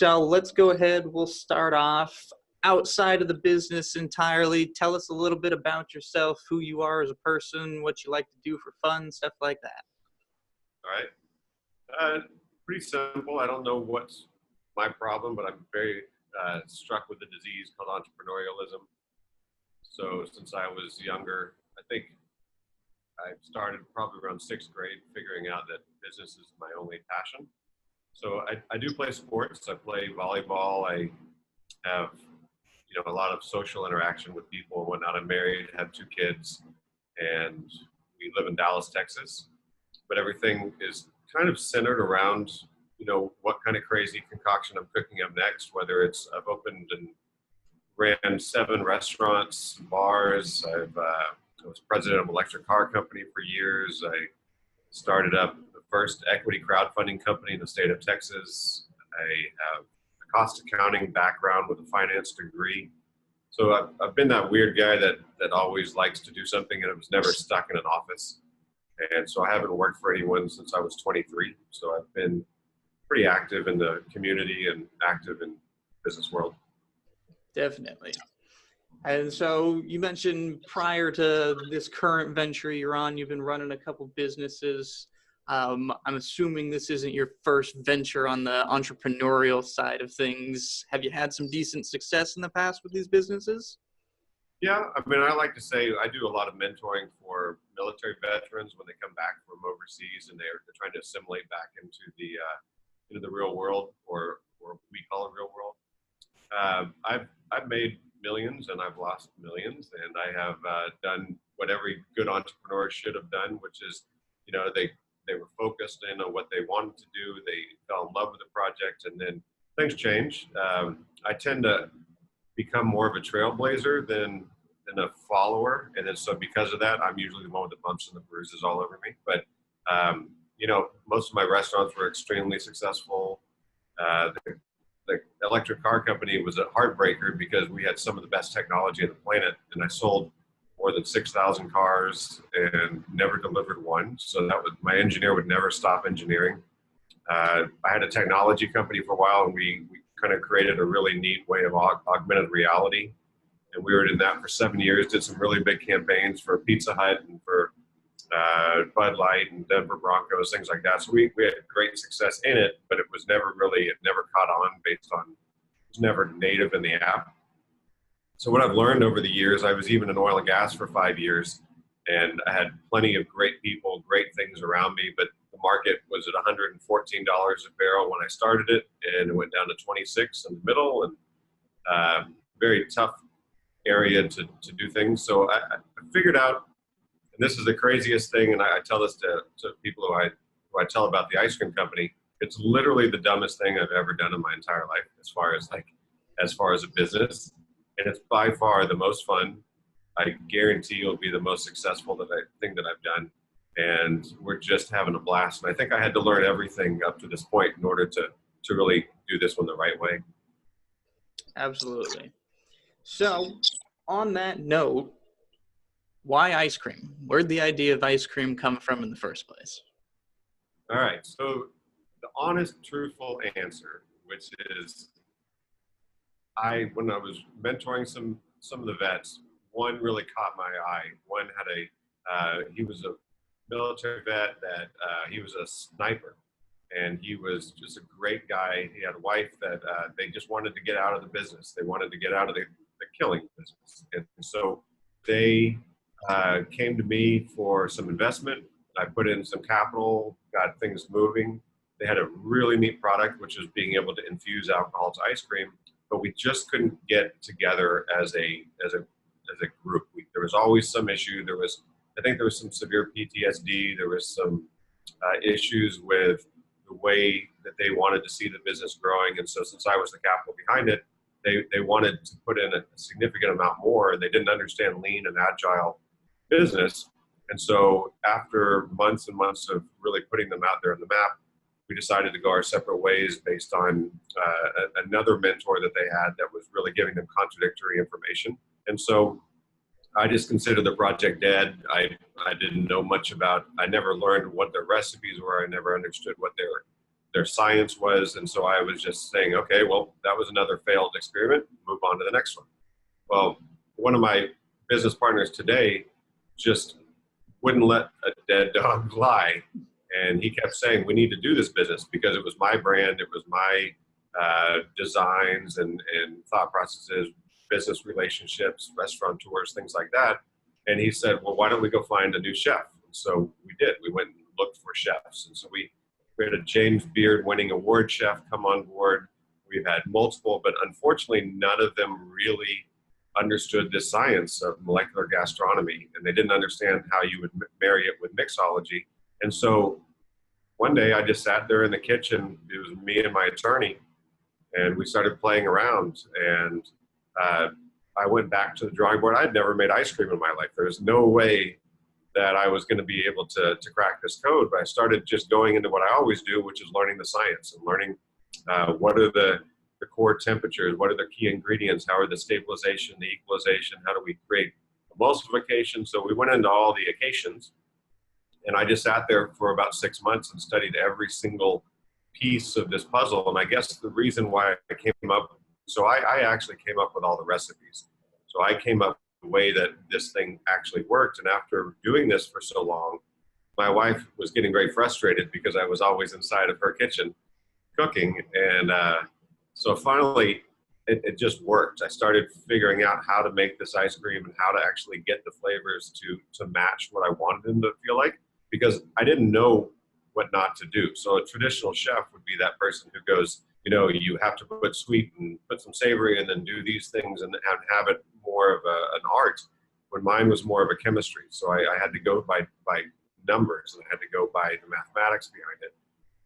So let's go ahead. We'll start off outside of the business entirely. Tell us a little bit about yourself, who you are as a person, what you like to do for fun, stuff like that. All right. Pretty simple. I don't know what's my problem, but I'm very struck with the disease called entrepreneurialism. So since I was younger, I think I started probably around sixth grade figuring out that business is my only passion. So I do play sports. I play volleyball. I have, a lot of social interaction with people and whatnot. I'm married, have two kids, and we live in Dallas, Texas. But everything is kind of centered around, what kind of crazy concoction I'm cooking up next, whether I've opened and ran 7 restaurants, bars. I was president of an electric car company for years. I started up the first equity crowdfunding company in the state of Texas. I have a cost accounting background with a finance degree. So I've been that weird guy that always likes to do something and I was never stuck in an office. And so I haven't worked for anyone since I was 23. So I've been pretty active in the community and active in business world. Definitely. And so you mentioned prior to this current venture you're on, you've been running a couple businesses. I'm assuming this isn't your first venture on the entrepreneurial side of things. Have you had some decent success in the past with these businesses? Yeah, I like to say I do a lot of mentoring for military veterans when they come back from overseas and they're trying to assimilate back into the real world, or we call it real world. I've made millions and I've lost millions, and I have done what every good entrepreneur should have done, which is, they were focused in on what they wanted to do. They fell in love with the project, and then things change. I tend to become more of a trailblazer than a follower, and then so because of that, I'm usually the one with the bumps and the bruises all over me. But most of my restaurants were extremely successful. The electric car company was a heartbreaker because we had some of the best technology on the planet, and I sold more than 6,000 cars and never delivered one. So my engineer would never stop engineering. I had a technology company for a while, and we kind of created a really neat way of augmented reality. And we were in that for 7 years, did some really big campaigns for Pizza Hut and for Bud Light and Denver Broncos, things like that. So we had great success in it, but it never caught on based on, it was never native in the app. So what I've learned over the years, I was even in oil and gas for 5 years, and I had plenty of great people, great things around me, but the market was at $114 a barrel when I started it, and it went down to 26 in the middle, and very tough area to do things. So I figured out, and this is the craziest thing, and I tell this to people who I tell about the ice cream company, it's literally the dumbest thing I've ever done in my entire life as far as a business. And it's by far the most fun. I guarantee you'll be the most successful thing that I've done. And we're just having a blast. And I think I had to learn everything up to this point in order to really do this one the right way. Absolutely. So on that note, why ice cream? Where'd the idea of ice cream come from in the first place? All right. So the honest, truthful answer, which is when I was mentoring some of the vets, one really caught my eye. One had he was a military vet that he was a sniper, and he was just a great guy. He had a wife that they just wanted to get out of the business. They wanted to get out of the killing business. And so they came to me for some investment. I put in some capital, got things moving. They had a really neat product, which was being able to infuse alcohol to ice cream, but we just couldn't get together as a group. There was always some issue. I think there was some severe PTSD. There was some issues with the way that they wanted to see the business growing. And so since I was the capital behind it, they wanted to put in a significant amount more. They didn't understand lean and agile business. And so after months and months of really putting them out there on the map, we decided to go our separate ways based on another mentor that they had that was really giving them contradictory information. And so I just considered the project dead. I didn't know much about, I never learned what their recipes were. I never understood what their science was. And so I was just saying, okay, well, that was another failed experiment, move on to the next one. Well, one of my business partners today just wouldn't let a dead dog lie. And he kept saying, we need to do this business because it was my brand, it was my designs and thought processes, business relationships, restaurateurs, things like that. And he said, well, why don't we go find a new chef? And so we did. We went and looked for chefs. And so we had a James Beard winning award chef come on board. We've had multiple, but unfortunately, none of them really understood the science of molecular gastronomy, and they didn't understand how you would marry it with mixology. And so one day I just sat there in the kitchen, it was me and my attorney, and we started playing around. And I went back to the drawing board. I'd never made ice cream in my life. There was no way that I was going to be able to crack this code, but I started just going into what I always do, which is learning the science and learning what are the core temperatures, what are the key ingredients, how are the stabilization, the equalization, how do we create emulsification. So we went into all the occasions, and I just sat there for about 6 months and studied every single piece of this puzzle. And I guess the reason why I came up, so I actually came up with all the recipes. So I came up with the way that this thing actually worked. And after doing this for so long, my wife was getting very frustrated because I was always inside of her kitchen cooking. And so finally, it just worked. I started figuring out how to make this ice cream and how to actually get the flavors to match what I wanted them to feel like, because I didn't know what not to do. So a traditional chef would be that person who goes, you know, you have to put sweet and put some savory and then do these things and have it more of an art, when mine was more of a chemistry. So I had to go by numbers, and I had to go by the mathematics behind it.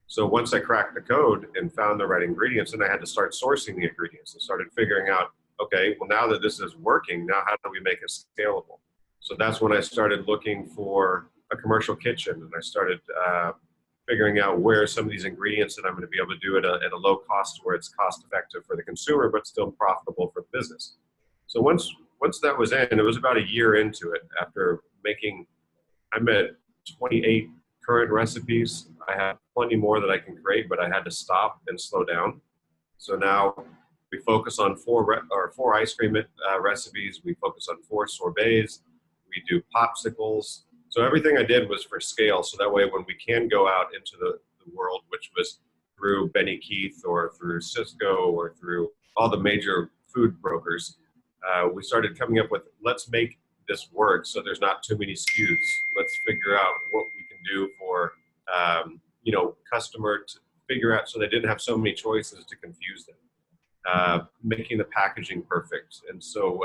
So once I cracked the code and found the right ingredients, then I had to start sourcing the ingredients and started figuring out, okay, well, now that this is working, now how do we make it scalable? So that's when I started looking for a commercial kitchen, and I started figuring out where some of these ingredients that I'm going to be able to do at a low cost, where it's cost effective for the consumer, but still profitable for the business. So once that was in, it was about a year into it after making, I'm at 28 current recipes. I have plenty more that I can create, but I had to stop and slow down. So now we focus on four ice cream recipes. We focus on 4 sorbets. We do popsicles. So everything I did was for scale. So that way, when we can go out into the world, which was through Benny Keith or through Cisco or through all the major food brokers, we started coming up with, let's make this work so there's not too many SKUs. Let's figure out what we can do for, customer to figure out so they didn't have so many choices to confuse them. Making the packaging perfect. And so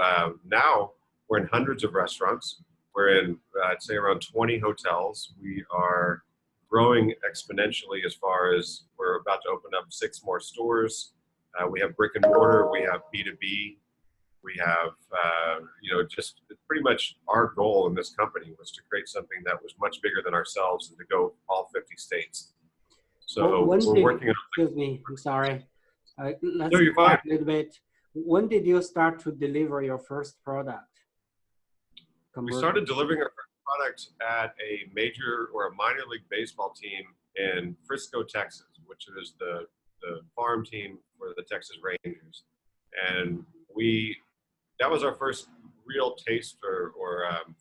now we're in hundreds of restaurants. We're in, I'd say, around 20 hotels. We are growing exponentially as far as we're about to open up 6 more stores. We have brick and mortar. We have B2B. We have, just pretty much our goal in this company was to create something that was much bigger than ourselves and to go all 50 states. So we're working on. Excuse me, I'm sorry. Let's No, you're fine. talk a little bit. When did you start to deliver your first product? We started delivering our first product at a major or a minor league baseball team in Frisco, Texas, which is the farm team for the Texas Rangers. And that was our first real taste or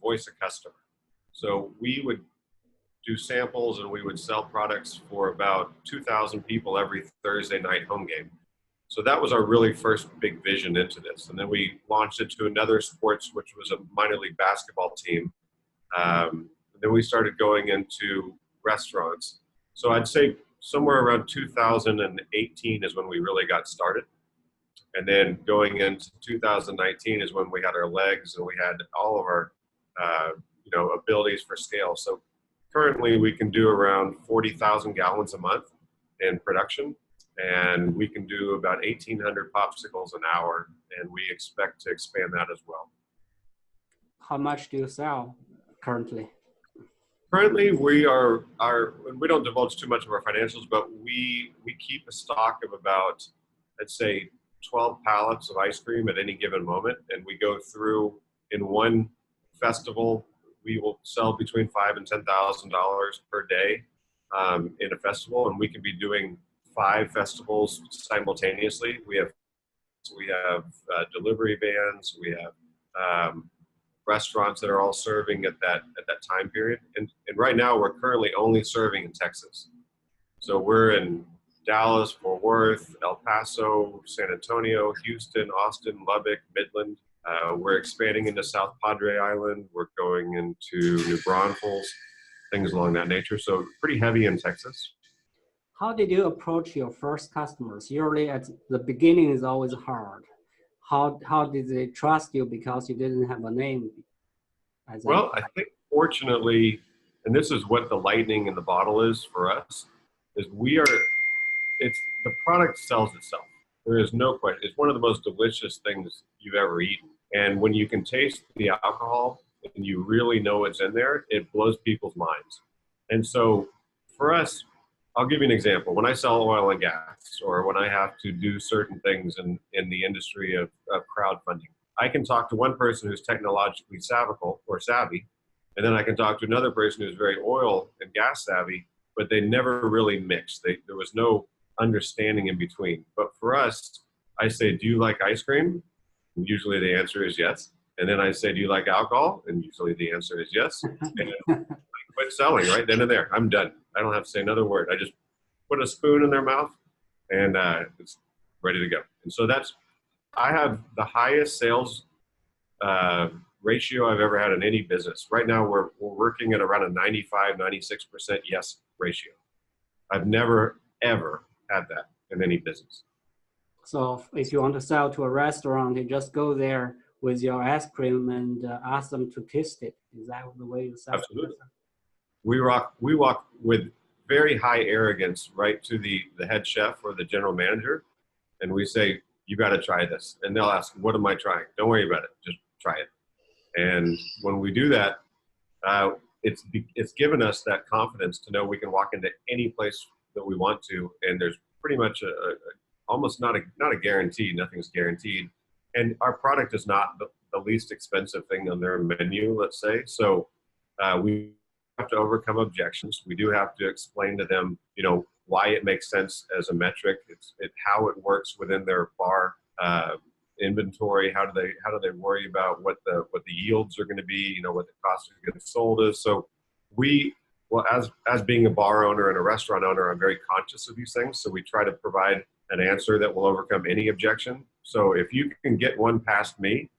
voice of customer. So we would do samples and we would sell products for about 2,000 people every Thursday night home game. So that was our really first big vision into this. And then we launched it to another sports, which was a minor league basketball team. And then we started going into restaurants. So I'd say somewhere around 2018 is when we really got started. And then going into 2019 is when we had our legs and we had all of our, abilities for scale. So currently we can do around 40,000 gallons a month in production. And we can do about 1,800 popsicles an hour, and we expect to expand that as well. How much do you sell currently? Currently, we don't divulge too much of our financials, but we keep a stock of about, I'd say, 12 pallets of ice cream at any given moment, and we go through in one festival. We will sell between $5,000 and $10,000 per day in a festival, and we can be doing 5 festivals simultaneously. We have delivery vans. We have restaurants that are all serving at that time period. And right now we're currently only serving in Texas. So we're in Dallas, Fort Worth, El Paso, San Antonio, Houston, Austin, Lubbock, Midland. We're expanding into South Padre Island. We're going into New Braunfels, things along that nature. So pretty heavy in Texas. How did you approach your first customers? Usually at the beginning is always hard. How did they trust you because you didn't have a name? Well, I think fortunately, and this is what the lightning in the bottle is for us, is the product sells itself. There is no question. It's one of the most delicious things you've ever eaten. And when you can taste the alcohol and you really know what's in there, it blows people's minds. And so for us, I'll give you an example. When I sell oil and gas, or when I have to do certain things in the industry of crowdfunding, I can talk to one person who's technologically savvy, and then I can talk to another person who's very oil and gas savvy, but they never really mixed. There was no understanding in between. But for us, I say, do you like ice cream? And usually the answer is yes. And then I say, do you like alcohol? And usually the answer is yes. And I quit selling right then and there. I'm done. I don't have to say another word. I just put a spoon in their mouth and it's ready to go. And so I have the highest sales ratio I've ever had in any business. Right now we're working at around a 95, 96% yes ratio. I've never, ever had that in any business. So if you want to sell to a restaurant, you just go there with your ice cream and ask them to taste it. Is that the way you sell? Absolutely. We walk with very high arrogance right to the head chef or the general manager, and we say, you got to try this. And they'll ask, what am I trying? Don't worry about it. Just try it. And when we do that, it's given us that confidence to know we can walk into any place that we want to, and there's pretty much almost not a guarantee. Nothing's guaranteed. And our product is not the least expensive thing on their menu, let's say. So we have to overcome objections. We do have to explain to them, why it makes sense as a metric. It's how it works within their bar inventory. How do they worry about what the yields are going to be? What the cost of goods sold is. So as being a bar owner and a restaurant owner, I'm very conscious of these things. So we try to provide an answer that will overcome any objection. So if you can get one past me,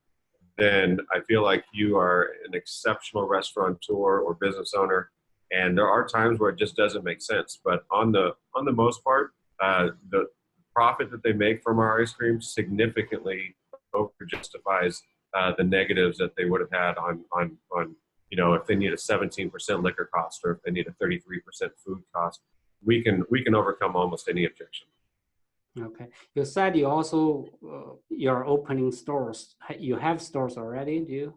then I feel like you are an exceptional restaurateur or business owner. And there are times where it just doesn't make sense. But on the most part, the profit that they make from our ice cream significantly over justifies the negatives that they would have had on if they need a 17% liquor cost or if they need a 33% food cost. We can overcome almost any objection. Okay. You said you also you're opening stores. You have stores already, do you?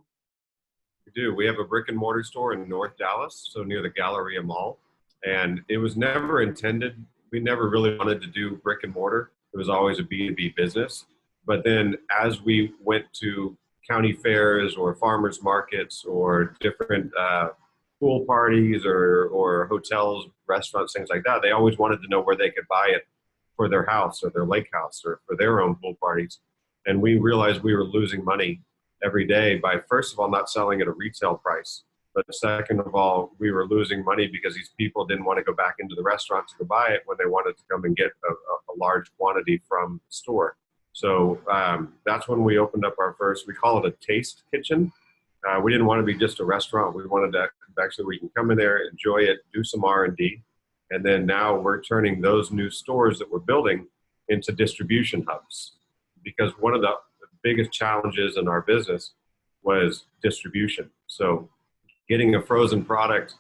We do. We have a brick and mortar store in North Dallas, so near the Galleria Mall. And it was never intended. We never really wanted to do brick and mortar. It was always a B2B business. But then as we went to county fairs or farmers markets or different pool parties or hotels, restaurants, things like that, they always wanted to know where they could buy it for their house or their lake house or for their own pool parties. And we realized we were losing money every day by, first of all, not selling at a retail price. But second of all, we were losing money because these people didn't want to go back into the restaurant to go buy it when they wanted to come and get a large quantity from the store. So that's when we opened up our first, we call it a taste kitchen. We didn't want to be just a restaurant. We wanted to actually, we can come in there, enjoy it, do some R&D. And then now we're turning those new stores that we're building into distribution hubs. Because one of the biggest challenges in our business was distribution. So getting a frozen product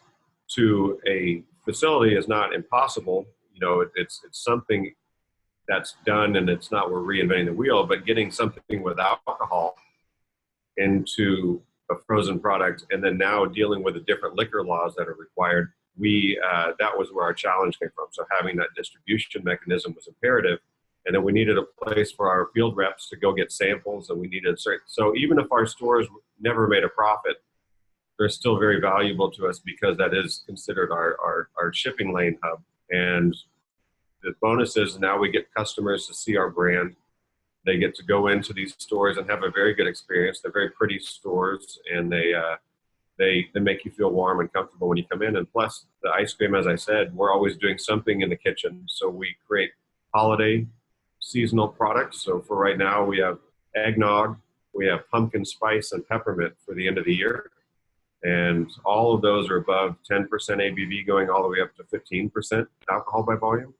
to a facility is not impossible. It's something that's done, and it's not we're reinventing the wheel, but getting something with alcohol into a frozen product and then now dealing with the different liquor laws that are required, that was where our challenge came from. So having that distribution mechanism was imperative. And then we needed a place for our field reps to go get samples, and we needed so even if our stores never made a profit, they're still very valuable to us because that is considered our shipping lane hub. And the bonus is now we get customers to see our brand. They get to go into these stores and have a very good experience. They're very pretty stores, and they make you feel warm and comfortable when you come in. And plus, the ice cream, as I said, we're always doing something in the kitchen. So we create holiday seasonal products. So for right now, we have eggnog, we have pumpkin spice and peppermint for the end of the year. And all of those are above 10% ABV, going all the way up to 15% alcohol by volume.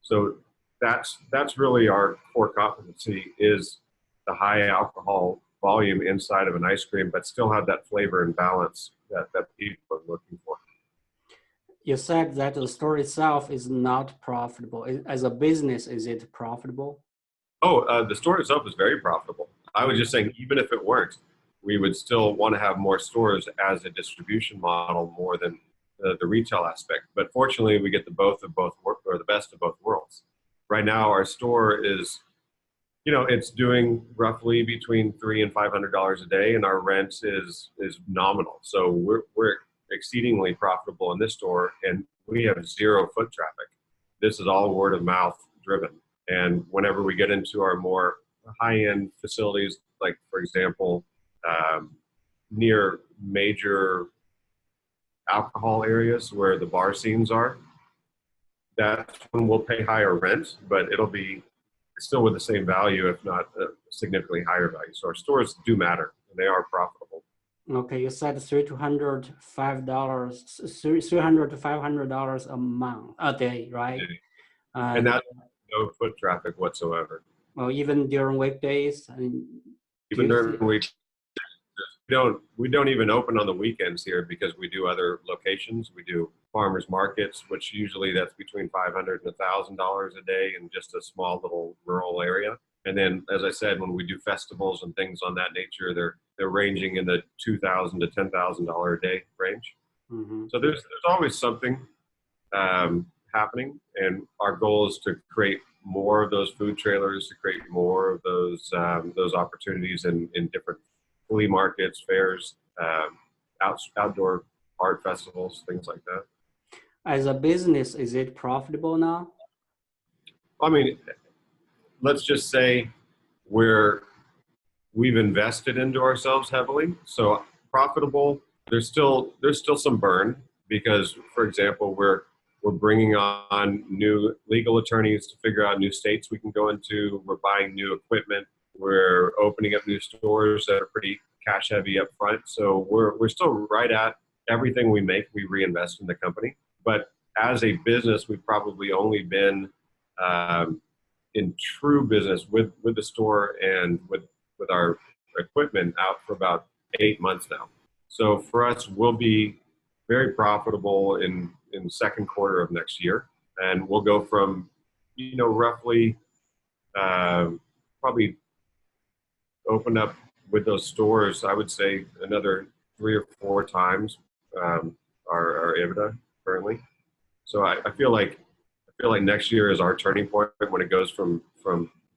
So that's really our core competency, is the high alcohol volume inside of an ice cream, but still have that flavor and balance that people are looking for. You said that the store itself is not profitable. As a business, is it profitable? Oh, the store itself is very profitable. I was just saying, even if it weren't, we would still want to have more stores as a distribution model more than the retail aspect. But fortunately, we get the best of both worlds. Right now, our store is, it's doing roughly between $300 and $500 a day, and our rent is nominal. So we're exceedingly profitable in this store, and we have 0 foot traffic. This is all word of mouth driven. And whenever we get into our more high-end facilities, like for example, near major alcohol areas where the bar scenes are, that's when we'll pay higher rent, but it'll be still with the same value, if not a significantly higher value. So our stores do matter, and they are profitable. Okay, you said $300 to $500 a day, right? And that's no foot traffic whatsoever. Well, even during weekdays, Even during week, we don't even open on the weekends here, because we do other locations. We do farmers markets, which usually that's between $500 and $1,000 a day in just a small little rural area. And then, as I said, when we do festivals and things on that nature, they're ranging in the $2,000 to $10,000 a day range. Mm-hmm. So there's always something happening, and our goal is to create more of those food trailers, to create more of those opportunities in different flea markets, fairs, outdoor art festivals, things like that. As a business, is it profitable now? I mean, let's just say we've invested into ourselves heavily. So profitable, there's still some burn, because, for example, we're bringing on new legal attorneys to figure out new states we can go into. We're buying new equipment. We're opening up new stores that are pretty cash heavy up front. So we're still right at everything we make, we reinvest in the company. But as a business, we've probably only been in true business with the store and with our equipment out for about 8 months now. So for us, we'll be very profitable in the second quarter of next year. And we'll go from, roughly probably open up with those stores, I would say another 3 or 4 times our EBITDA currently. So I feel like next year is our turning point when it goes from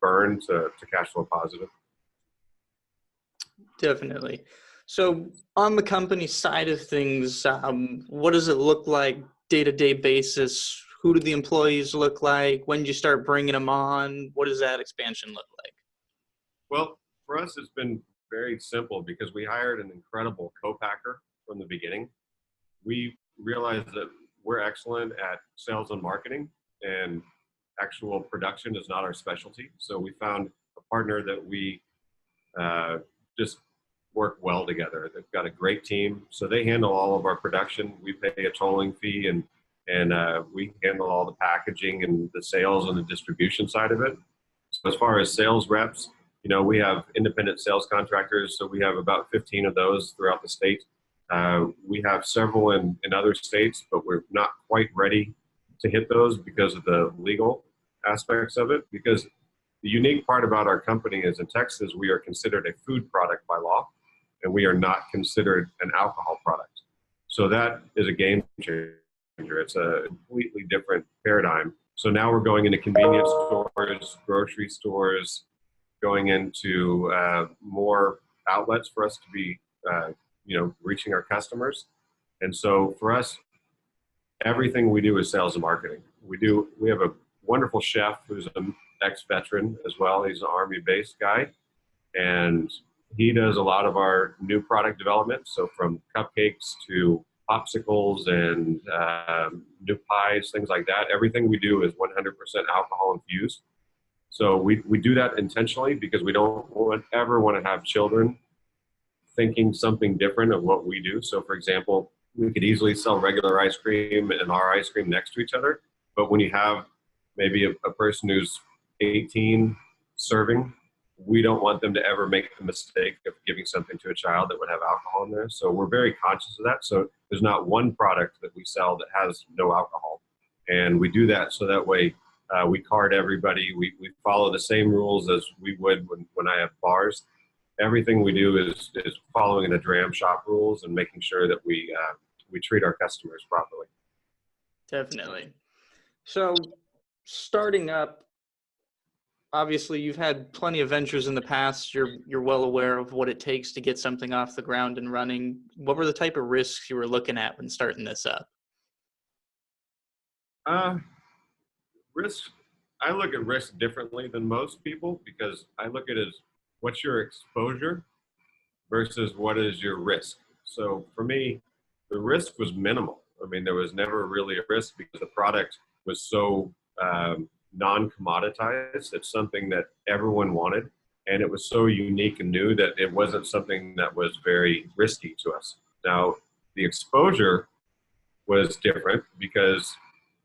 burn to cash flow positive. Definitely. So on the company side of things, what does it look like day-to-day basis? Who do the employees look like? When did you start bringing them on? What does that expansion look like? Well, for us, it's been very simple, because we hired an incredible co-packer from the beginning. We realized that we're excellent at sales and marketing, and actual production is not our specialty. So we found a partner that we just work well together. They've got a great team. So they handle all of our production. We pay a tolling fee, and we handle all the packaging and the sales and the distribution side of it. So as far as sales reps, we have independent sales contractors. So we have about 15 of those throughout the state. We have several in other states, but we're not quite ready to hit those because of the legal aspects of it. Because the unique part about our company is, in Texas, we are considered a food product by law, and we are not considered an alcohol product. So that is a game changer. It's a completely different paradigm. So now we're going into convenience stores, grocery stores, going into more outlets for us to be, reaching our customers. And so for us, everything we do is sales and marketing. We have a wonderful chef who's an ex-veteran as well. He's an Army-based guy, and he does a lot of our new product development. So from cupcakes to popsicles and new pies, things like that. Everything we do is 100% alcohol infused. So we do that intentionally because we don't ever want to have children thinking something different of what we do. So for example, we could easily sell regular ice cream and our ice cream next to each other. But when you have maybe a person who's 18 serving, we don't want them to ever make the mistake of giving something to a child that would have alcohol in there. So we're very conscious of that. So there's not one product that we sell that has no alcohol. And we do that so that way we card everybody. We follow the same rules as we would when I have bars. Everything we do is following the dram shop rules and making sure that we treat our customers properly. Definitely. So starting up, obviously you've had plenty of ventures in the past. You're well aware of what it takes to get something off the ground and running. What were the type of risks you were looking at when starting this up? Risk. I look at risk differently than most people because I look at it as what's your exposure versus what is your risk. So for me, the risk was minimal. I mean, there was never really a risk because the product was so non-commoditized. It's something that everyone wanted, and it was so unique and new that it wasn't something that was very risky to us. Now, the exposure was different because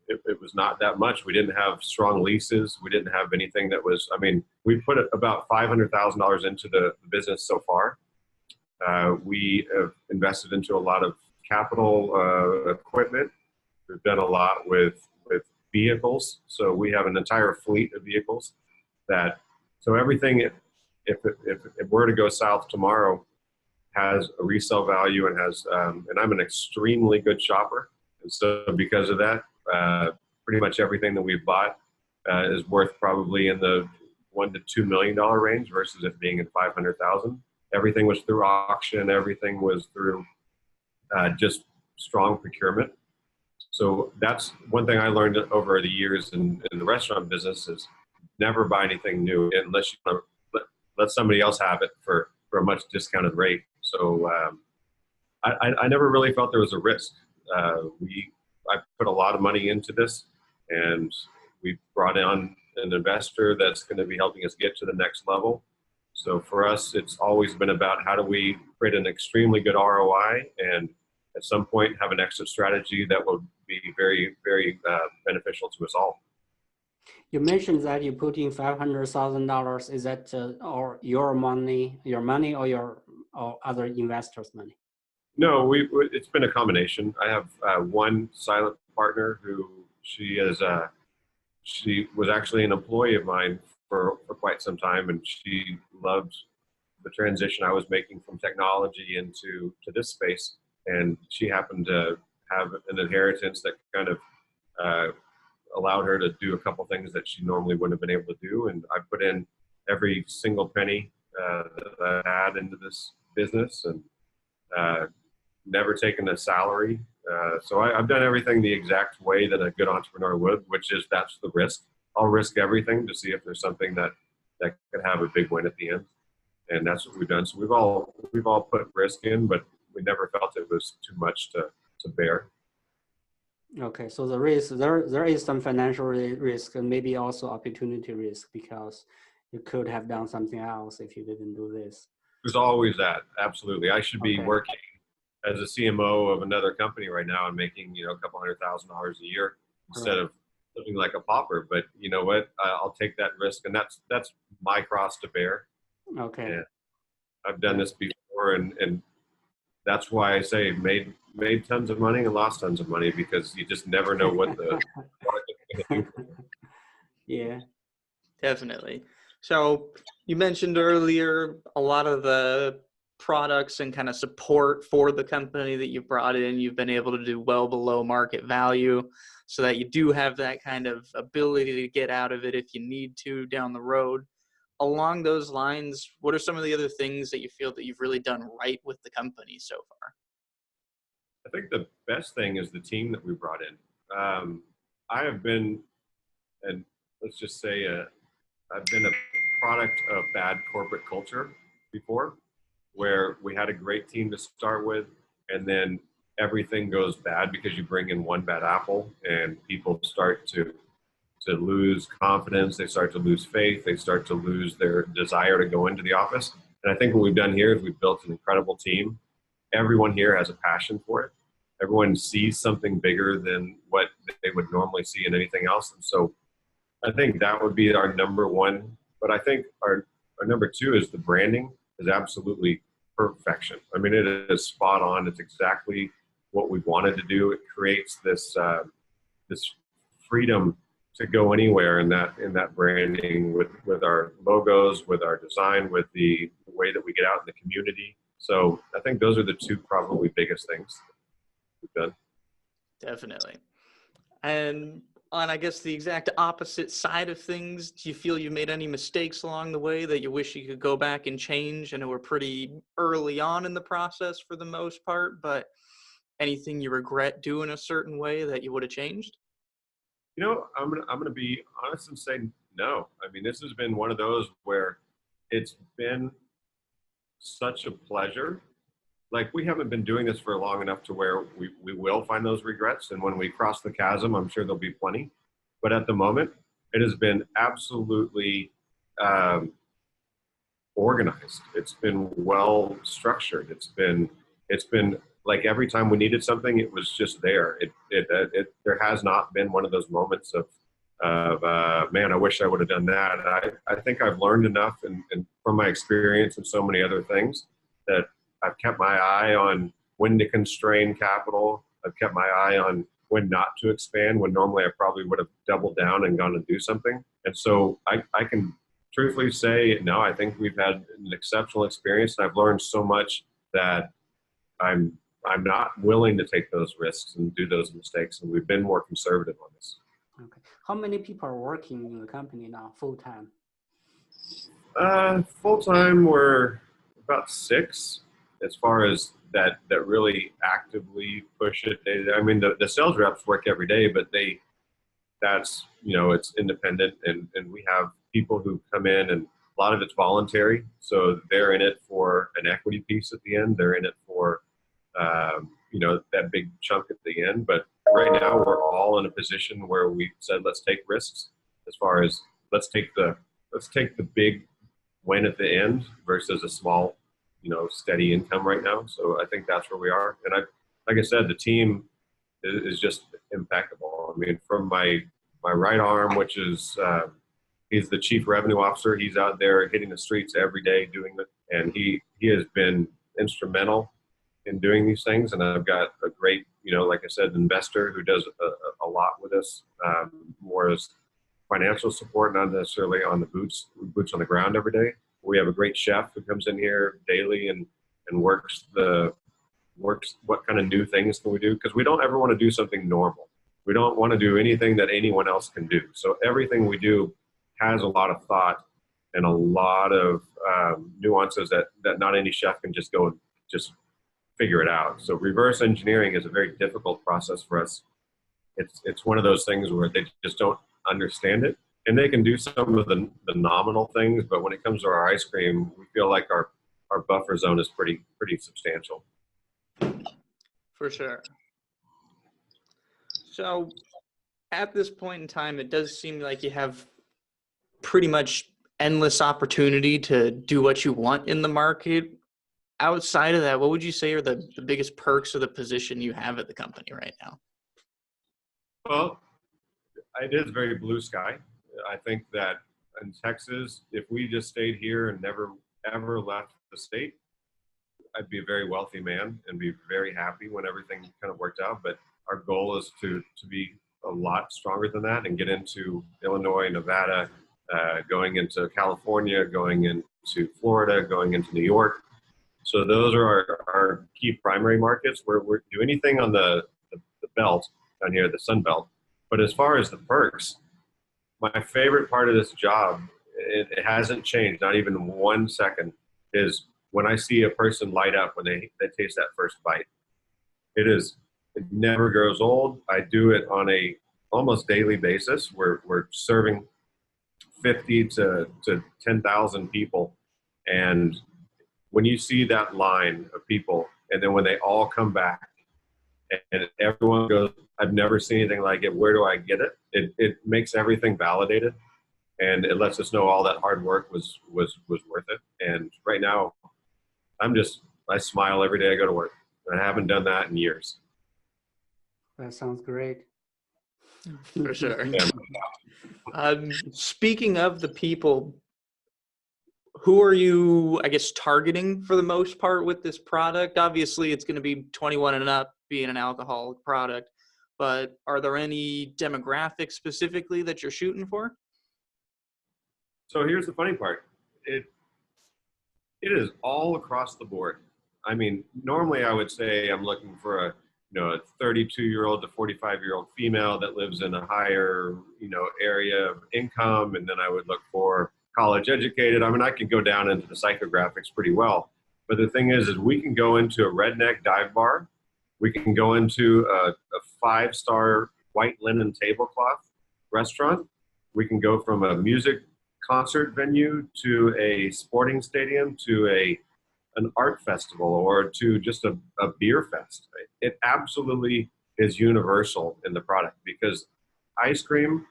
it was not that much. We didn't have strong leases. We didn't have anything that was, I mean, we put about $500,000 into the business so far. We have invested into a lot of capital equipment. We've done a lot with vehicles. So we have an entire fleet of vehicles so everything, if it were to go south tomorrow, has a resale value and has, and I'm an extremely good shopper. And so because of that, pretty much everything that we've bought is worth probably in the $1 to $2 million range versus it being at 500,000. Everything was through auction. Everything was through just strong procurement. So that's one thing I learned over the years in the restaurant business is never buy anything new unless you let somebody else have it for a much discounted rate. So I never really felt there was a risk. I put a lot of money into this, and we brought on an investor that's going to be helping us get to the next level. So for us, it's always been about how do we create an extremely good ROI and at some point have an exit strategy that will be very, very beneficial to us all. You mentioned that you put in $500,000. Is that or your money or other investors' money? No, it's been a combination. I have one silent partner who she was actually an employee of mine for quite some time, and she loved the transition I was making from technology into this space. And she happened to have an inheritance that kind of allowed her to do a couple things that she normally wouldn't have been able to do. And I put in every single penny that I had into this business, and never taken a salary. So I've done everything the exact way that a good entrepreneur would, which is that's the risk. I'll risk everything to see if there's something that could have a big win at the end. And that's what we've done. So we've all put risk in, but we never felt it was too much to bear. Okay, so the risk, there is some financial risk and maybe also opportunity risk because you could have done something else if you didn't do this. There's always that. Absolutely. I should be working as a CMO of another company right now and making, a couple $100,000 a year instead of living like a pauper. But you know what? I'll take that risk, and that's my cross to bear. Okay. And I've done this before, and that's why I say made tons of money and lost tons of money, because you just never know what the product is going to do. Yeah. Definitely. So you mentioned earlier a lot of the products and kind of support for the company that you brought in, you've been able to do well below market value so that you do have that kind of ability to get out of it if you need to down the road. Along those lines, what are some of the other things that you feel that you've really done right with the company so far? I think the best thing is the team that we brought in. I have been and let's just say I've been a product of bad corporate culture before, where we had a great team to start with, and then everything goes bad because you bring in one bad apple, and people start to lose confidence. They start to lose faith. They start to lose their desire to go into the office. And I think what we've done here is we've built an incredible team. Everyone here has a passion for it. Everyone sees something bigger than what they would normally see in anything else. And so I think that would be our number one. But I think our number two is the branding is absolutely perfection. I mean, it is spot on. It's exactly what we wanted to do. It creates this this freedom to go anywhere in that branding with our logos, with our design, with the way that we get out in the community. So I think those are the two probably biggest things we've done. Definitely. And on, I guess, the exact opposite side of things, do you feel you made any mistakes along the way that you wish you could go back and change? I know we're pretty early on in the process for the most part, but anything you regret doing a certain way that you would have changed? You know, I'm gonna be honest and say no. I mean, this has been one of those where it's been such a pleasure. Like, we haven't been doing this for long enough to where we will find those regrets. And when we cross the chasm, I'm sure there'll be plenty. But at the moment, it has been absolutely organized. It's been well structured. It's been like every time we needed something, it was just there. There has not been one of those moments of man, I wish I would have done that. I think I've learned enough and from my experience and so many other things that I've kept my eye on when to constrain capital. I've kept my eye on when not to expand, when normally I probably would have doubled down and gone to do something. And so I can truthfully say, no, I think we've had an exceptional experience. And I've learned so much that I'm not willing to take those risks and do those mistakes. And we've been more conservative on this. Okay. How many people are working in the company now, full time? Full time, we're about 6. As far as that really actively push it. I mean, the sales reps work every day, but that's, you know, it's independent, and we have people who come in, and a lot of it's voluntary. So they're in it for an equity piece at the end. They're in it for, you know, that big chunk at the end. But right now we're all in a position where we said, let's take risks as far as let's take the big win at the end versus a small, you know, steady income right now. So I think that's where we are. And like I said, the team is just impeccable. I mean, from my right arm, which is, he's the chief revenue officer. He's out there hitting the streets every day doing it. And he has been instrumental in doing these things. And I've got a great, you know, like I said, investor who does a lot with us, more as financial support, not necessarily on the boots on the ground every day. We have a great chef who comes in here daily and works what kind of new things can we do, because we don't ever want to do something normal. We don't want to do anything that anyone else can do. So everything we do has a lot of thought and a lot of nuances that not any chef can just go and just figure it out. So reverse engineering is a very difficult process for us. It's one of those things where they just don't understand it. And they can do some of the nominal things, but when it comes to our ice cream, we feel like our buffer zone is pretty substantial. For sure. So at this point in time, it does seem like you have pretty much endless opportunity to do what you want in the market. Outside of that, what would you say are the biggest perks of the position you have at the company right now? Well, it is very blue sky. I think that in Texas, if we just stayed here and never ever left the state, I'd be a very wealthy man and be very happy when everything kind of worked out. But our goal is to be a lot stronger than that and get into Illinois, Nevada, going into California, going into Florida, going into New York. So those are our key primary markets where we're do anything on the belt down here, the Sun Belt. But as far as the perks, my favorite part of this job, it hasn't changed, not even 1 second, is when I see a person light up when they taste that first bite. It never grows old. I do it on a almost daily basis. We're serving 50 to 10,000 people. And when you see that line of people, and then when they all come back and everyone goes, I've never seen anything like it, where do I get it? It makes everything validated, and it lets us know all that hard work was worth it. And right now, I smile every day I go to work. And I haven't done that in years. That sounds great. For sure. Yeah. Speaking of the people, who are you, I guess, targeting for the most part with this product? Obviously, it's going to be 21 and up, being an alcoholic product, but are there any demographics specifically that you're shooting for? So here's the funny part. It is all across the board. I mean, normally I would say I'm looking for a 32-year-old to 45-year-old female that lives in a higher, area of income, and then I would look for college educated. I mean, I can go down into the psychographics pretty well. But the thing is we can go into a redneck dive bar. We can go into a 5-star white linen tablecloth restaurant. We can go from a music concert venue to a sporting stadium to an art festival or to just a beer fest. It absolutely is universal in the product because ice cream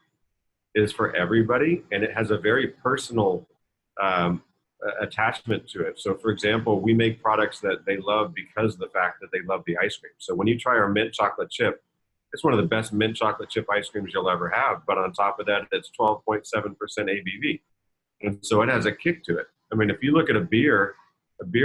is for everybody, and it has a very personal attachment to it. So for example, we make products that they love because of the fact that they love the ice cream. So when you try our mint chocolate chip, it's one of the best mint chocolate chip ice creams you'll ever have. But on top of that, it's 12.7% ABV. And so it has a kick to it. I mean, if you look at a beer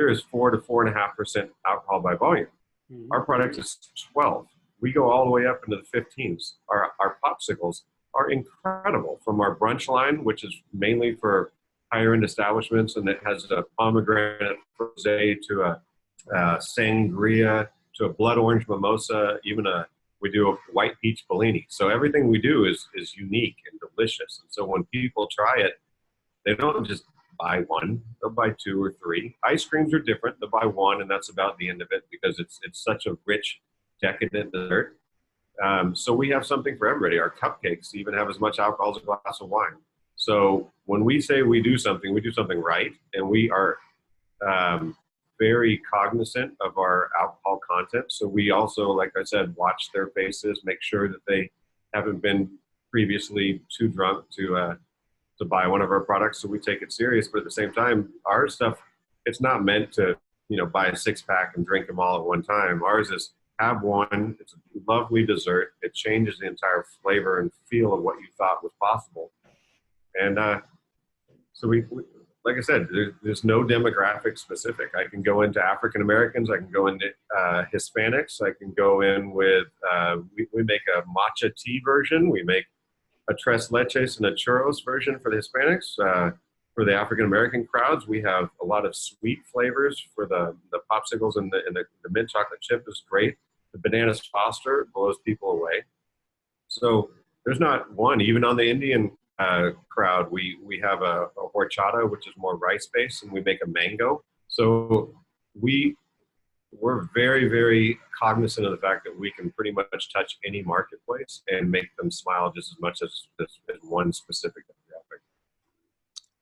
is 4 to 4.5% alcohol by volume. Mm-hmm. Our product is 12. We go all the way up into the 15s. Our popsicles are incredible, from our brunch line, which is mainly for higher end establishments, and it has a pomegranate rosé to a sangria to a blood orange mimosa, even we do a white peach Bellini. So everything we do is unique and delicious. And so when people try it, they don't just buy one, they'll buy 2 or 3. Ice creams are different. They'll buy one, and that's about the end of it because it's such a rich, decadent dessert. So we have something for everybody. Our cupcakes even have as much alcohol as a glass of wine. So when we say we do something right, and we are very cognizant of our alcohol content. So we also, like I said, watch their faces, make sure that they haven't been previously too drunk to buy one of our products. So we take it serious, but at the same time, our stuff, it's not meant to, buy a 6-pack and drink them all at one time. Ours is have one. It's a lovely dessert. It changes the entire flavor and feel of what you thought was possible. And so we like I said, there's no demographic specific. I can go into African Americans. I can go into Hispanics. I can go in with, we make a matcha tea version. We make a tres leches and a churros version for the Hispanics. For the African American crowds, we have a lot of sweet flavors for the popsicles, and the mint chocolate chip is great. The bananas foster blows people away. So there's not one. Even on the Indian crowd, we have a horchata, which is more rice based, and we make a mango. So we're very, very cognizant of the fact that we can pretty much touch any marketplace and make them smile just as much as one specific demographic.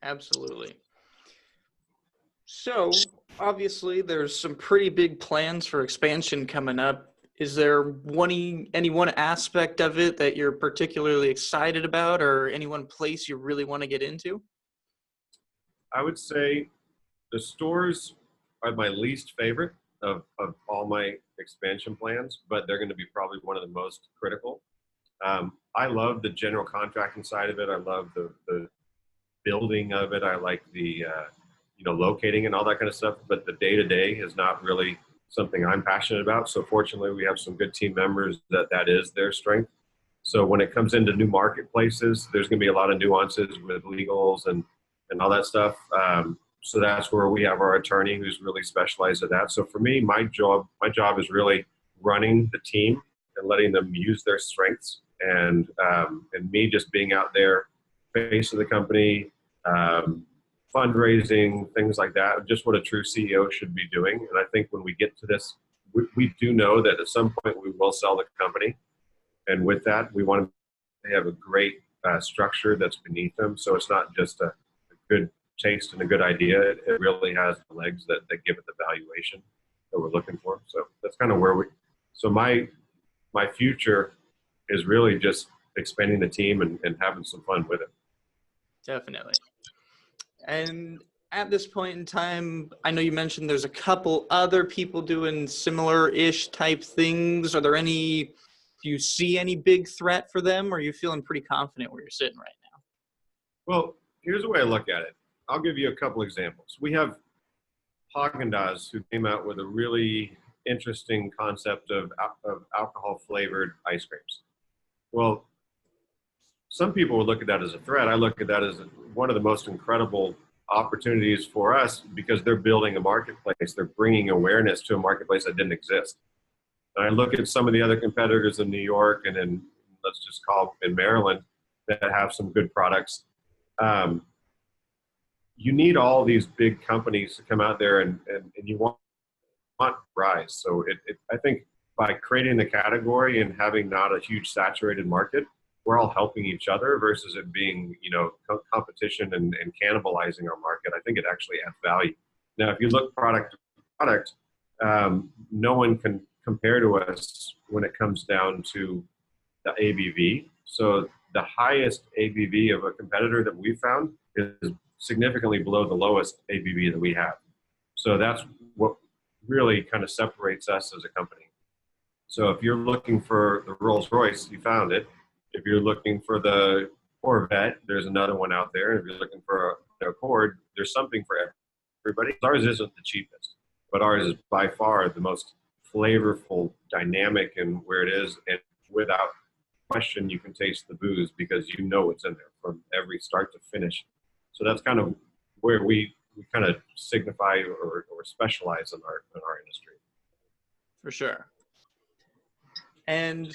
Absolutely. So obviously there's some pretty big plans for expansion coming up. Is there any one aspect of it that you're particularly excited about, or any one place you really want to get into? I would say the stores are my least favorite of all my expansion plans, but they're going to be probably one of the most critical. I love the general contracting side of it. I love the building of it. I like the locating and all that kind of stuff, but the day-to-day is not really something I'm passionate about. So fortunately, we have some good team members that is their strength. So when it comes into new marketplaces, there's going to be a lot of nuances with legals and all that stuff. So that's where we have our attorney who's really specialized at that. So for me, my job is really running the team and letting them use their strengths, and me just being out there, face of the company, fundraising, things like that, just what a true CEO should be doing. And I think when we get to this, we do know that at some point we will sell the company. And with that, we want to they have a great structure that's beneath them. So it's not just a good taste and a good idea. It really has the legs that give it the valuation that we're looking for. So that's kind of where so my future is really just expanding the team and having some fun with it. Definitely. And at this point in time, I know you mentioned there's a couple other people doing similar-ish type things. Are there any, do you see any big threat for them, or are you feeling pretty confident where you're sitting right now? Well, here's the way I look at it. I'll give you a couple examples. We have Haagen-Dazs, who came out with a really interesting concept of alcohol-flavored ice creams. Well, some people would look at that as a threat. I look at that as one of the most incredible opportunities for us because they're building a marketplace. They're bringing awareness to a marketplace that didn't exist. And I look at some of the other competitors in New York and in, let's just call in Maryland, that have some good products. You need all these big companies to come out there and you want rise. So I think by creating the category and having not a huge saturated market, we're all helping each other versus it being, competition and cannibalizing our market. I think it actually adds value. Now, if you look product to product, no one can compare to us when it comes down to the ABV. So the highest ABV of a competitor that we found is significantly below the lowest ABV that we have. So that's what really kind of separates us as a company. So if you're looking for the Rolls Royce, you found it. If you're looking for the Corvette, there's another one out there. If you're looking for a Accord, there's something for everybody. Ours isn't the cheapest, but ours is by far the most flavorful, dynamic, and where it is. And without question, you can taste the booze because you know what's in there from every start to finish. So that's kind of where we kind of signify or specialize in our industry. For sure. And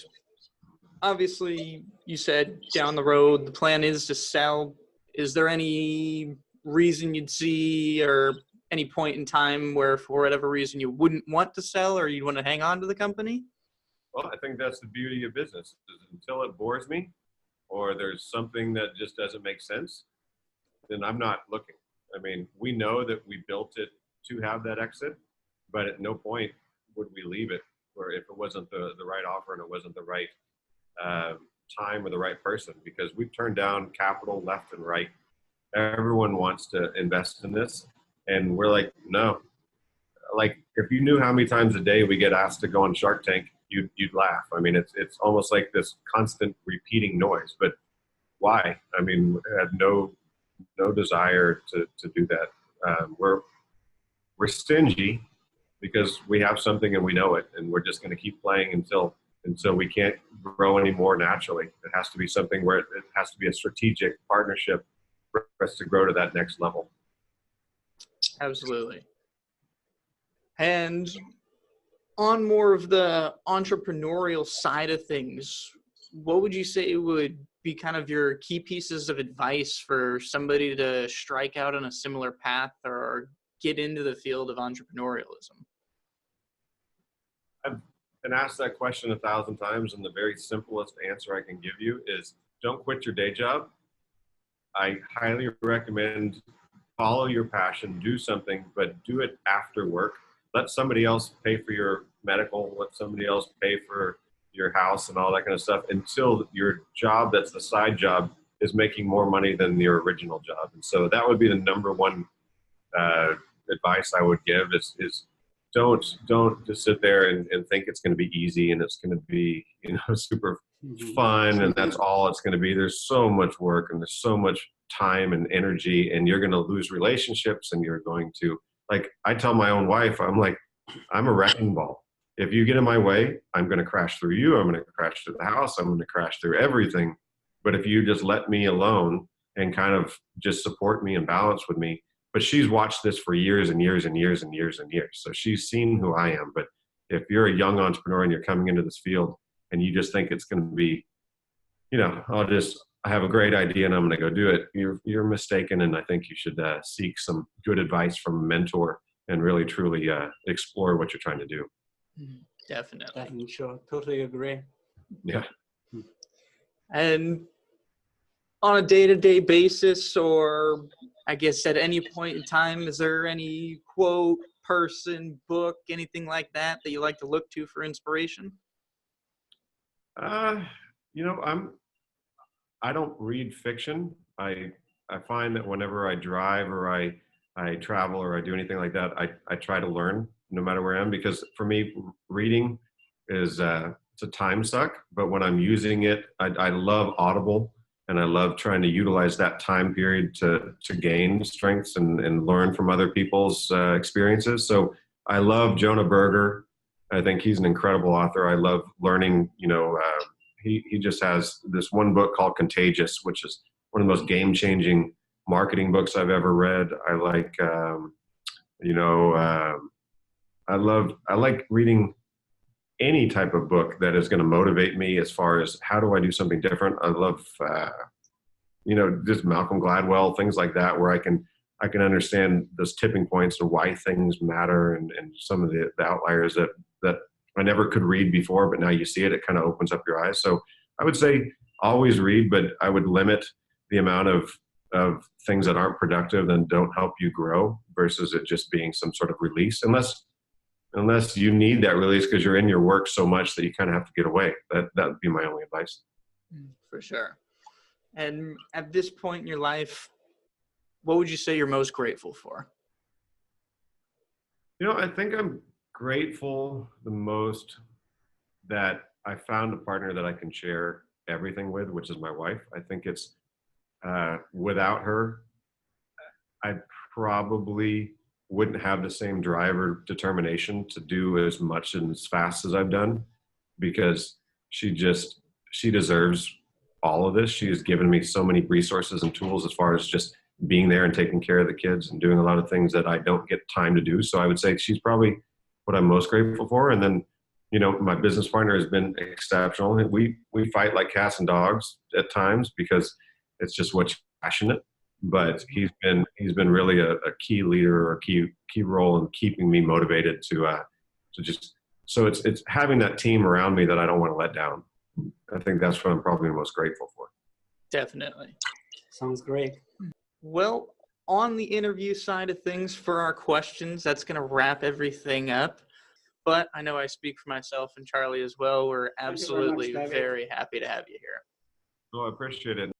obviously, you said down the road, the plan is to sell. Is there any reason you'd see or any point in time where for whatever reason you wouldn't want to sell or you'd want to hang on to the company? Well, I think that's the beauty of business. Until it bores me or there's something that just doesn't make sense, then I'm not looking. I mean, we know that we built it to have that exit, but at no point would we leave it or if it wasn't the right offer and it wasn't the right time or the right person, because we've turned down capital left and right. Everyone wants to invest in this. And we're like, no. Like, if you knew how many times a day we get asked to go on Shark Tank, you'd laugh. I mean, it's almost like this constant repeating noise. But why? I mean, we had no desire to do that. We're stingy because we have something and we know it, and we're just going to keep playing until we can't grow anymore naturally. It has to be something where it has to be a strategic partnership for us to grow to that next level. Absolutely. And on more of the entrepreneurial side of things, what would you say would be kind of your key pieces of advice for somebody to strike out on a similar path or get into the field of entrepreneurialism? I've been asked that question 1,000 times, and the very simplest answer I can give you is don't quit your day job. I highly recommend follow your passion, do something, but do it after work. Let somebody else pay for your medical, let somebody else pay for your house and all that kind of stuff until your job that's the side job is making more money than your original job. And so that would be the number one advice I would give is don't just sit there and think it's going to be easy and it's going to be, super fun and that's all it's going to be. There's so much work and there's so much time and energy, and you're going to lose relationships, and you're going to, like, I tell my own wife, I'm like, I'm a wrecking ball. If you get in my way, I'm going to crash through you. I'm going to crash through the house. I'm going to crash through everything. But if you just let me alone and kind of just support me and balance with me, but she's watched this for years and years and years and years and years. So she's seen who I am. But if you're a young entrepreneur and you're coming into this field and you just think it's going to be, I have a great idea and I'm going to go do it, you're mistaken. And I think you should seek some good advice from a mentor and really, truly explore what you're trying to do. Definitely. Sure. Totally agree. Yeah. And on a day-to-day basis, or I guess at any point in time, is there any quote, person, book, anything like that that you like to look to for inspiration? Uh, you know, I don't read fiction. I find that whenever I drive or I travel or I do anything like that, I try to learn no matter where I am, because for me, reading is it's a time suck. But when I'm using it, I love Audible, and I love trying to utilize that time period to gain strengths and learn from other people's experiences. So I love Jonah Berger. I think he's an incredible author. I love learning. He just has this one book called Contagious, which is one of the most game-changing marketing books I've ever read. I like, I like reading any type of book that is going to motivate me as far as how do I do something different. I love, just Malcolm Gladwell, things like that, where I can understand those tipping points and why things matter, and some of the outliers that I never could read before, but now you see it, it kind of opens up your eyes. So I would say always read, but I would limit the amount of things that aren't productive and don't help you grow versus it just being some sort of release, unless you need that release because you're in your work so much that you kind of have to get away. That would be my only advice. For sure. And at this point in your life, what would you say you're most grateful for? I think I'm grateful the most that I found a partner that I can share everything with, which is my wife. I think it's without her, I probably wouldn't have the same drive or determination to do as much and as fast as I've done, because she deserves all of this. She has given me so many resources and tools as far as just being there and taking care of the kids and doing a lot of things that I don't get time to do. So I would say she's probably what I'm most grateful for. And then, my business partner has been exceptional. We fight like cats and dogs at times because it's just what's passionate. But he's been really a key leader, or key role in keeping me motivated to just. So it's having that team around me that I don't want to let down. I think that's what I'm probably most grateful for. Definitely. Sounds great. Well, on the interview side of things for our questions, that's going to wrap everything up. But I know I speak for myself and Charlie as well. We're absolutely very happy to have you here. Oh, I appreciate it.